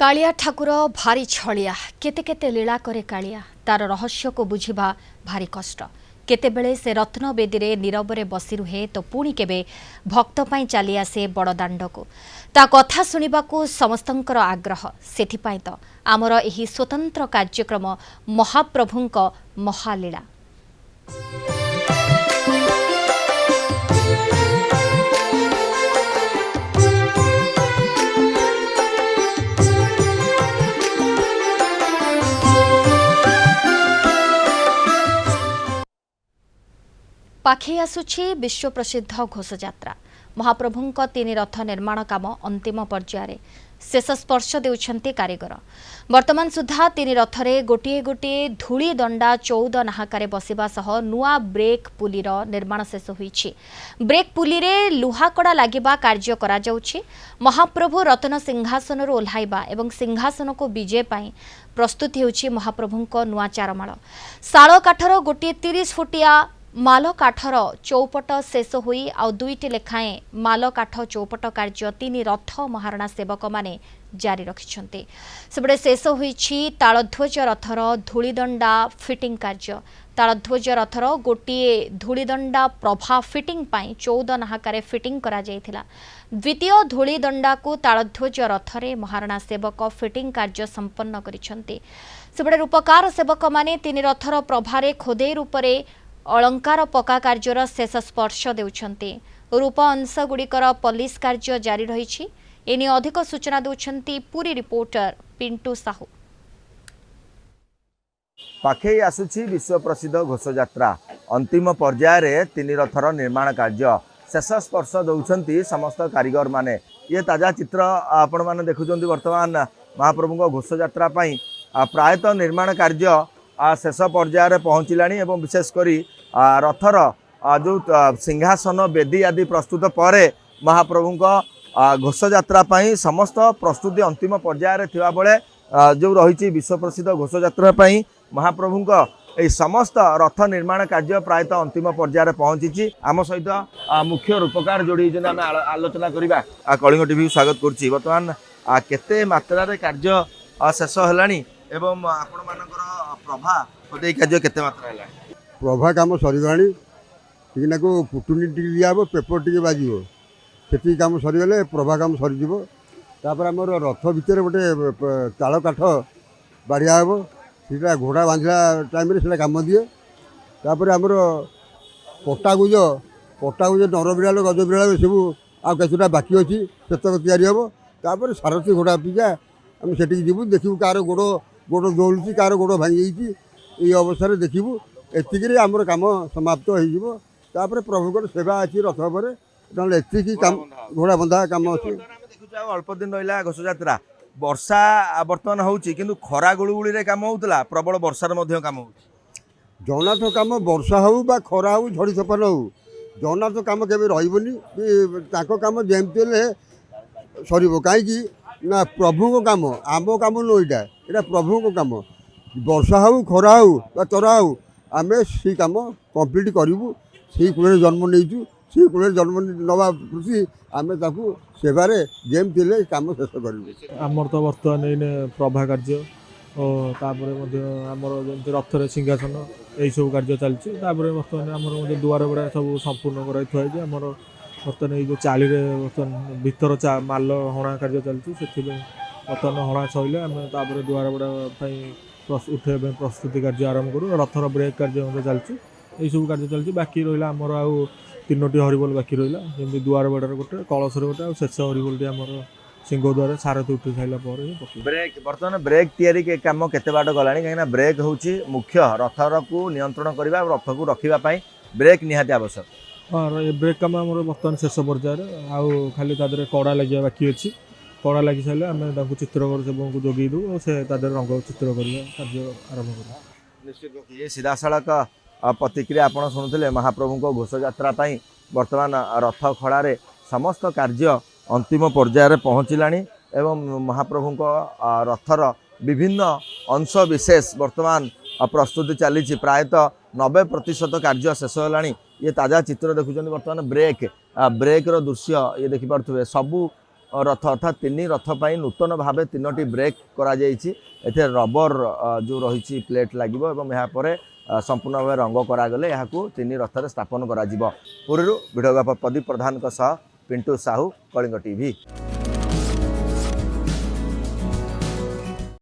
कालिया ठाकुर भारी छलिया केते केते लीला करे कालिया तार रहस्य को बुझिबा भारी कष्ट केतेबेले से रत्न बेदी नीरवरे बसी रुहे तो पुणी केबे भक्त पाई चली आसे बड़ दांड को ता कथा सुनिबाकू समस्तंकर आग्रह सेथिपाई तो आमर एही स्वतंत्र कार्यक्रम महाप्रभुंक महालीला। पाखे आसुछि विश्व प्रसिद्ध घोषयात्रा महाप्रभुंक तीन रथ निर्माण काम अंतिम पर्यायर शेष स्पर्श देउछन्ति कारीगर। वर्तमान सुधा तीन रथरे गोटे गोटे धूली दंडा 14 नाहाकारे बसिबा सह नुआ ब्रेक पुलीर निर्माण शेष होईछि। ब्रेक पुलीरे लुहाकड़ा लागिबा कार्य करा जाउछि। महाप्रभु रत्न सिंहासन ओह्लाइबा एवं सिंहासन को विजय पाई प्रस्तुत हेउछि महाप्रभुंक नुआ चारमाळ। शाल काठर गोटे 30 फुटिया माल काठर चौपट शेष होई आउ दुईटी लेखाएं माल काठ चौपट कार्य तीन रथ महारणा सेवक माने जारी रखिछन्ते। सेबडे शेष होईछि तालध्वज रथर धूलीदंडा फिटिंग कार्य। तालध्वज रथर गोटिए धूलीदंडा प्रभा फिटिंग पाई 14 नाहाकारे फिटिंग करा जायथिला। द्वितीय धूलीदंडा को तालध्वज रथरे महारणा सेवक फिटिंग कार्य संपन्न करिछन्ते। सेबडे रूपकार सेवक माने तीन रथर प्रभारे खोदेई रूपरे अलंकार पका कार्यर शेष स्पर्श देउछन्ते। रूप अंश गुड़िकर पॉलिश कार्य जारी रही। एने अधिक सूचना देउछन्ति पूरी रिपोर्टर पिंटू साहू। पाखे आसुछि विश्व प्रसिद्ध घोषयात्रा अंतिम पर्यायर तीन रथर निर्माण कार्य शेष स्पर्श दौरान समस्त कारीगर माने ये ताजा चित्र आपण माने देखुछन्ति। वर्तमान महाप्रभु घोषयात्रा प्रायतः निर्माण कार्य शेष पर्यायर पहुँचलानी एवं विशेषकर रथर जो सिंहासन बेदी आदि प्रस्तुत पर महाप्रभु घोषयात्रा समस्त प्रस्तुति अंतिम पर्यायर थिबा बेले जो रही विश्व प्रसिद्ध घोषयात्रा महाप्रभु समस्त रथ निर्माण कार्य प्रायतः अंतिम पर्यायर पहुँची। आम सहित मुख्य रूपकार जोड़ी आम आलोचना करवा कलिंग टीवी स्वागत करुच्ची। बर्तमान केते मात्रा कार्य शेष है एवं आपण मानकर प्रभा खोदे कार्य केते मात्रा है? प्रभा काम सरीगलानी टिकना को पुटुनी टिक दिया पेपर टिके बाजिबो सेठी काम सरीगले प्रभा काम सरीजिबो। तापर हमर रथ भितर गोटे ताल काठ बाड़िया हेबो सेटा घोड़ा बांधला टाइम रे सेटा काम दिए। तापर हमर पटागुज नरबिड़ाल गजबिड़ाल सब आ केसुटा बाकी अछि सेतक तयारी हेबो। तापर सारथी घोड़ा पिजा हम सेठी जीवु देखिबु कार गोड़ दौड़ुची कार गोड़ भांगी ये अवस्था देखिबू एतिक आमर काम समाप्त हो प्रभुकर सेवा अच्छी रथ पर ना एति काम घोड़ा बंधा काम अच्छे। अल्प दिन रहा घोषयात्रा वर्षा बर्तमान होउची किंतु खरा गुड़गुड़ी काम होउतला प्रबल वर्षार मध्य काम होउची। जगन्नाथ काम वर्षा हो बा खरा हो झड़ी सफल हो जगन्नाथ काम केबे रहिबनी ताको काम जेमती सर कहीं ना प्रभु को काम आम काम नो यहाँ प्रभु को काम वर्षा हो खरा हो बा तरा हो आम से काम कंप्लीट करूँ से कूल जन्म नहीं से कूल जन्म नवा प्रति आम सेवार जेमती काम शेष करूँ। आमर तो बर्तमान प्रभा कार्य और आमर जमी रथर सिंहासन यही सब कार्य चलती। बर्तमान आमर दुआर गुड़ा सब संपूर्ण कर आमर बर्तमान ये चाली बर्तमान भीतर माल हणा कार्य चलती से बर्तमान हणा सैले आम दुआर गुड़ा उठे प्रस्तुति कार्य आरंभ करूँ। रथर ब्रेक कार्य चलती यही सब कार्य चलती। बाकी रहा आमर आउ 3टी हरिबोल बाकी रहा जमी दुआर बड़ार गोटे कलशर गोटे और शेष हरिबोलटी आमर सिंहद्वार सारथी उठी सारा ब्रेक बर्तमान ब्रेक तैयारी के काम केते बाट गलानी कहीं ब्रेक होउची मुख्य रथर को नियंत्रण करने रथ को रखापी ब्रेक निहाती आवश्यक। हाँ ब्रेक काम आम बर्तमान शेष पर्यायर आउ खाली तादर कड़ा लगे बाकी अच्छी कड़ा लगी सारे आम चित्रकर सेवक को जोगे दू और से रंग चित्र कार्य आरंभ कर। निश्चित ये सीधा सड़क प्रतिक्रिया आप शुणुते महाप्रभु घोषयात्रा बर्तमान रथ खड़े समस्त कार्य अंतिम पर्यायर पहुँचलानी एवं महाप्रभु रथर विभिन्न अंश विशेष बर्तमान प्रस्तुति चली प्रायतः 90% कार्य शेष होलानी। ये ताजा चित्र देखुं बर्तमान ब्रेक ब्रेक्र दृश्य ये देखिपे सबू रथ अर्थात तीन रथ पर नूतन भाव 3टी ब्रेक कर रबर जो रही प्लेट लगे और संपूर्ण भाव रंग करागले यहाँ तीन रथ स्थापन कर पुरी वीडियोग्राफर प्रदीप प्रधान पिंटू साहू कलिंग टीवी।